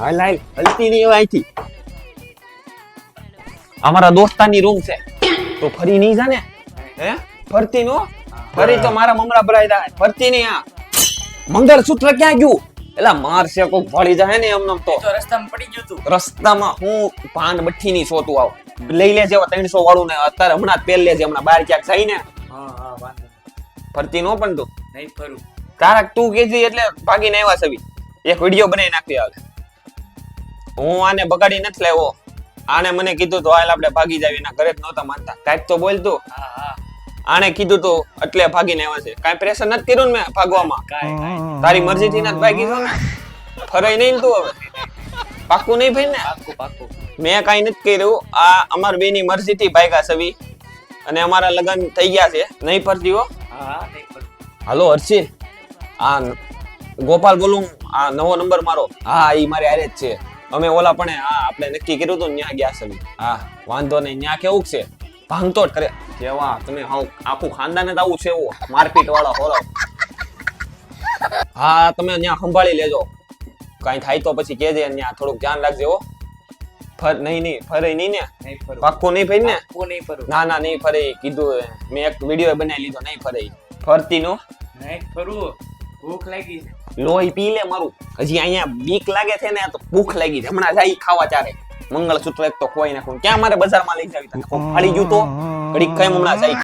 હાલ હાલ હલતી નહીં હવે અહીંથી. અમારા દોસ્તાની રૂમ છે તો ફરી નહીં જાને હે ફરતી નો ફરી તો મારા મમરા ભરાઈ જાય ફરતી નહીં. આ મંગળસૂત્ર ક્યાં ગયું? એલા મારશે કોક ભળી જાય ને એમને તો રસ્તામાં પડી ગયું તું. રસ્તામાં હું પાન બઠ્ઠી ની સોતું આવ લઈ લેજે 300 વાળું ને અત્યારે હમણાં જ પહેર લેજે હમણાં બહાર ક્યાંક જાય ને હા વાંધો ફરતી નો પણ તું નહીં ફરું. તારા તું કેજી એટલે ભાગીને આવ્યા છવી એક વિડિયો બનાવી નાખી આવે. હું આને બગાડી નથી લેવો. આને મને કીધું તો હાલ આપણે ભાગી જાવી એના ઘરે જ નહોતા માનતા કાંઈક તો બોલતું. હા આને કીધું તો એટલે ભાગીને આવ્યા છે. કાંઈ પ્રેશર નથી કર્યું ને મેં ભાગવામાં. કાંઈ તારી મરજીથી નથી ભાગી છો ને ફરાય નહીં ને તું હવે પાક્કું નહીં ભાઈ ને પાક્કું. મેં કાંઈ નથી કર્યું. આ અમાર બેની મરજીથી ભાગ્યા છવી અને અમારા લગ્ન થઈ ગયા છે. નહીં ફરતી હો. હા નહીં ફરું. હાલો હર્ષિલ આ ગોપાલ બોલું. આ નવો નંબર મારો. હા ઈ મારે હારે જ છે. અમે ઓલા પણ હા આપણે નક્કી કર્યું હતું ન્યા ગયા છે. હા વાંધો નહીં. ન્યા કેવું છે ભાંગતોડ કરે કેવા તમે આખું ખાનદાન જ આવું છે એવું મારપીટ વાળા હોરો. હા તમે ન્યા સંભાળી લેજો. કાંઈ થાય તો પછી કહેજે. ન્યા થોડુંક ધ્યાન રાખજે હો. નહીં ફરે નહીં ને નહીં ફરું. પાક્કું નહીં ફરી ને પાક્કું નહીં ફરું. ના ના નહીં ફરે કીધું મેં એક વિડીયો બનાવી લીધો. નહીં ફરે ફરતી નો નહીં ફરું. ભૂખ લાગી છે. લોહી પી લે મારું. હજી અહીંયા બીક લાગે છે ને તો ભૂખ લાગી છે. હમણાં જાય ખાવા ચારે મંગળસૂત્ર એક તો ખોઈ નાખું. ક્યાં મારે બજારમાં લઈ જાવી તને ફાડી ગયું તો ઘડીક ખાઈ હમણાં જાય.